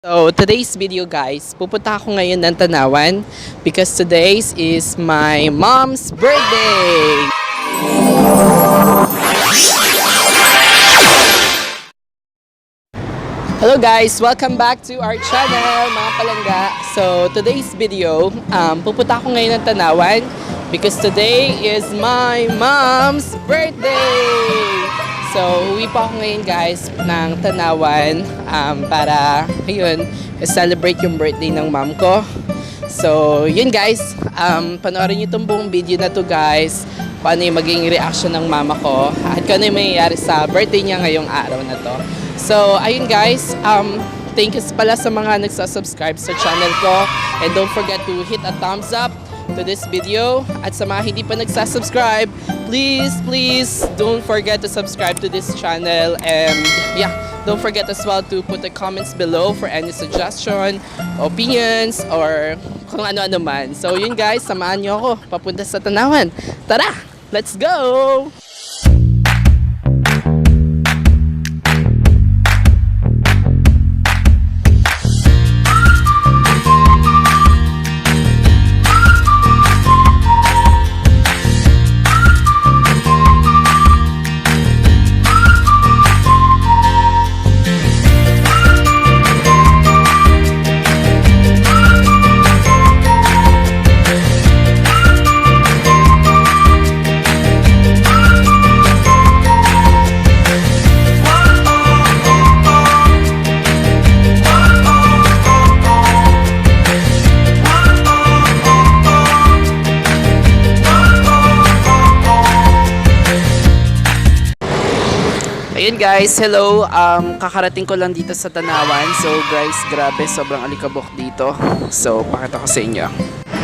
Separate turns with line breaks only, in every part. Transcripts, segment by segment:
So, today's video guys, pupunta ako ngayon ng Tanawan because today is my mom's birthday! Hello guys! Welcome back to our channel, mga Palangga. So, today's video, pupunta ako ngayon ng Tanawan because today is my mom's birthday! So, uwi pa ako ngayon guys ng Tanawan para, ayun, celebrate yung birthday ng mom ko. So, yun guys, panoorin nyo itong buong video na to guys, paano yung maging reaction ng mama ko at kung ano yung mangyayari sa birthday niya ngayong araw na to. So, ayun guys, thank you pala sa mga nagsasubscribe sa channel ko and don't forget to hit a thumbs up to this video at sa mga hindi pa nagsasubscribe, please don't forget to subscribe to this channel and yeah, don't forget as well to put the comments below for any suggestion, opinions, or kung ano-ano man. So yun guys, samahan nyo ako papunta sa Tanawan. Tara! Let's go! Ayun guys, hello. Kakarating ko lang dito sa Tanawan. So guys, grabe, sobrang alikabok dito. So, pakita ko sa inyo.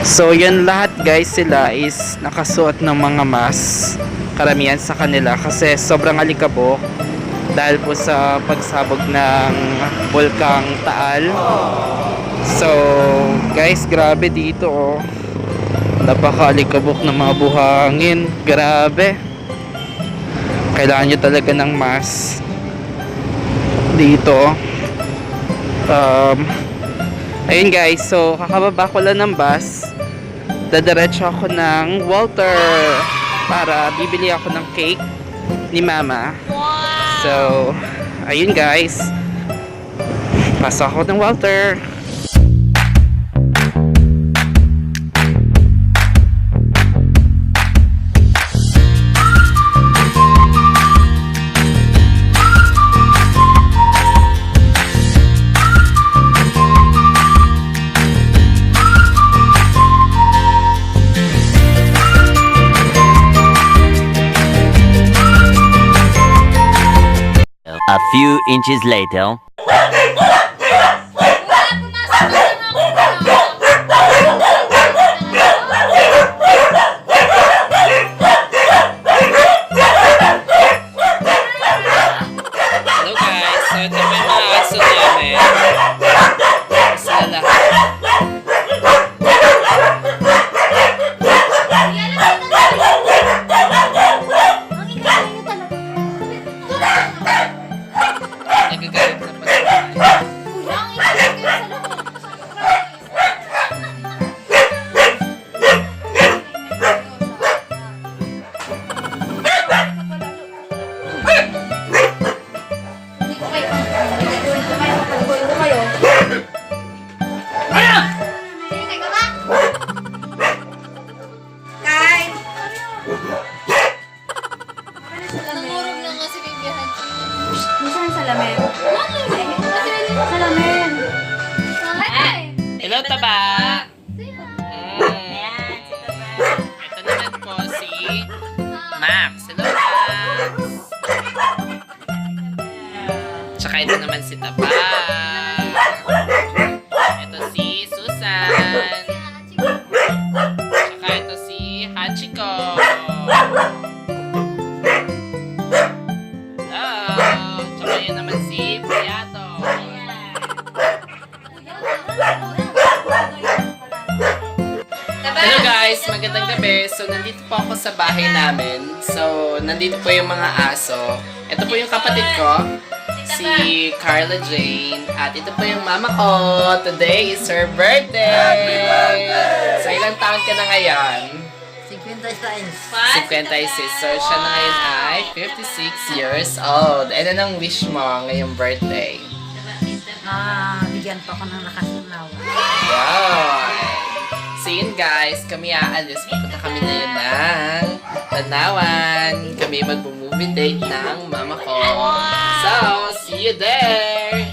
So, yun lahat guys, sila is nakasuot ng mga mask. Karamihan sa kanila kasi sobrang alikabok dahil po sa pagsabog ng Bulkang Taal. So, guys, grabe dito oh. Napaka-alikabok ng mga buhangin. Grabe. Kailangan nyo talaga ng mask dito. Ayun guys, so kakababa ko lang ng bus, dadiretso ako ng Walter para bibili ako ng cake ni mama. So ayun guys, pasok ako ng Walter.
A few inches later.
Hello guys, so ito may mga aso namin. Sila lahat. Nagagalit na pa sila.
Nangurog lang kasi bibiyahan ko.
Saan salamin? Salamin.
Hello Taba!
Ayan, si Taba.
Ito naman po si Max. Hello Max! Tsaka ito naman si Taba. Ito si Susan. Tsaka ito si Hachiko. Hello! Tsaka yun naman si Piato. Hello guys! Magandang gabi. So, nandito po ako sa bahay namin. So, nandito po yung mga aso. Ito po yung kapatid ko. Si si Carla Jane. At ito po yung mama ko. Today is her birthday! Happy birthday! So, ilang taon ka na ngayon? 56. So, siya na ngayon ay 56 years old. Ano nang wish mo ngayong birthday?
Bigyan pa ko ng nakasunaw.
Wow! So yun guys, kami aalis. Pupunta kami na yun ng Tanawan. Kami mag-movie date ng mama ko. So, see you there!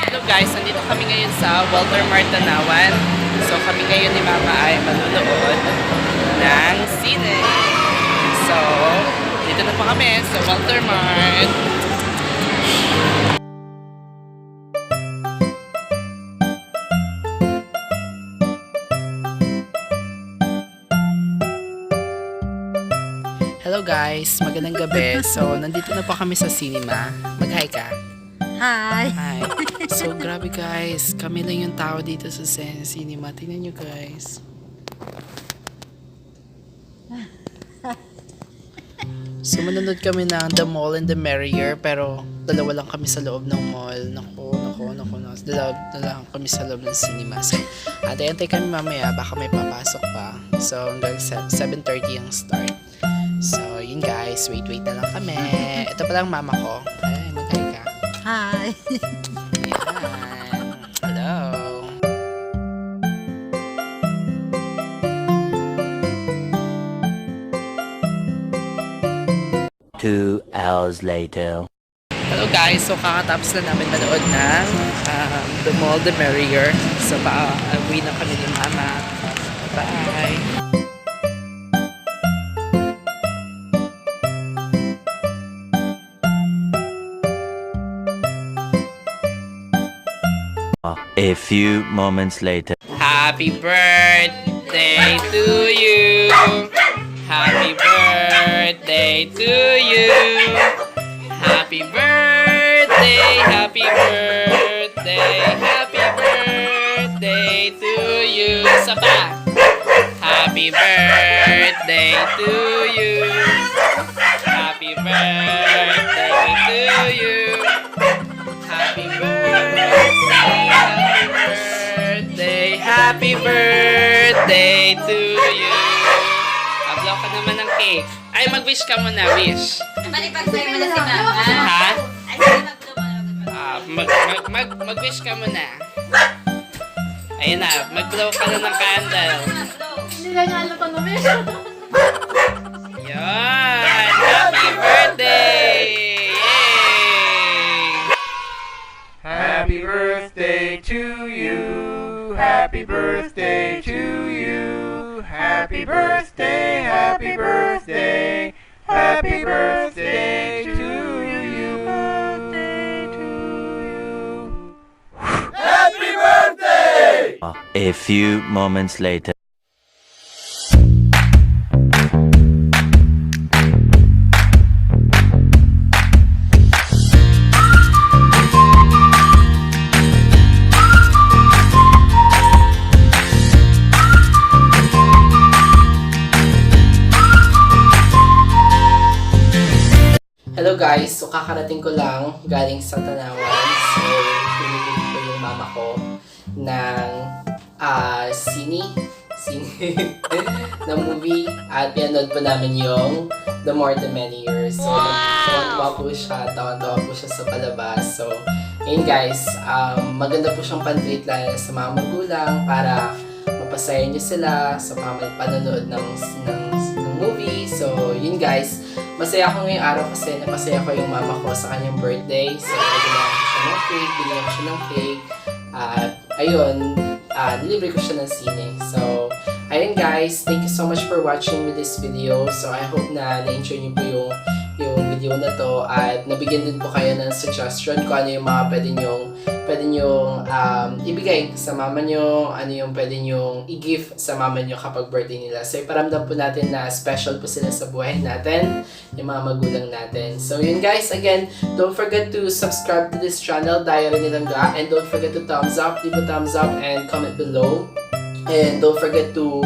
Hello guys, nandito kami ngayon sa Walter Mart Tanawan. So kami ngayon ni mama ay manunood ng sine. So, dito na po kami sa Walter Mart. Hello guys, magandang gabi. So, nandito na po kami sa cinema. Mag-hi ka.
Hi!
Hi. So, grabe guys. Kami lang yung tao dito sa cinema. Tingnan nyo guys. So, manunod kami ng The Mall and the Merrier. Pero, dalawa lang kami sa loob ng mall. Naku. Dalawa lang kami sa loob ng cinema. So, antay kami mamaya. Baka may papasok pa. So, hanggang 7:30 ang start. So, yun guys. Wait na lang kami. Ito pa lang mama ko. Ay, mag-hi ka.
Hi!
Yan. Hello.
Two hours later.
Hello guys. So, kakatapos na namin manood ng The Mall, The Merrier. So, uwi na kami ni mama. Bye!
A few moments later.
Happy birthday to you. Happy birthday to you. Happy birthday, happy birthday, happy birthday to you. Isa pa. Happy birthday to you. Happy birthday to you. Happy birthday to you. Ablaw ka naman ng cake. Ay, mag-wish ka muna, wish.
Malipag-sa'yo mo na si mama.
Ha?
Ay, sige,
Mag-wish ka muna. Ayun na, mag-blow ka na ng candle.
Hindi na niya alam pang umish.
Yan! Happy birthday! Yay!
Happy birthday to you. Happy birthday to you. Happy birthday, happy birthday. Happy birthday to you. Happy birthday!
A few moments later.
Hello guys, so kakarating ko lang galing sa Tanawan. So, pinili ko yung mama ko ng sine na movie at pinanood po namin yung The More the Merrier. So, tawan-tawa po siya sa palabas. So, yun guys, maganda po siyang pan-treat lang sa mga magulang para mapasaya niyo sila sa panonood ng movie. So, yun guys, masaya ako ngayong araw kasi napasaya ko yung mama ko sa kanyang birthday. So, binigyan ko siya ng cake. At, ayun, nilibre ko siya ng sine. So, ayun guys, thank you so much for watching with this video. So, I hope na na-enjoy niyo po yung video na to at nabigyan din po kayo ng suggestion kung ano yung mga pwede nyong ibigay sa mama nyo, ano yung pwede nyong i-gift sa mama nyo kapag birthday nila. So, iparamdam po natin na special po sila sa buhay natin, yung mga magulang natin. So, yun guys, again, don't forget to subscribe to this channel, Diary ni Langga, and don't forget to leave a thumbs up and comment below. And don't forget to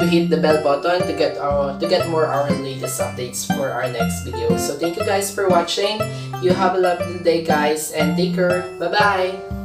hit the bell button to get more our latest updates for our next video. So thank you guys for watching You have a lovely day, guys, and take care. Bye-bye!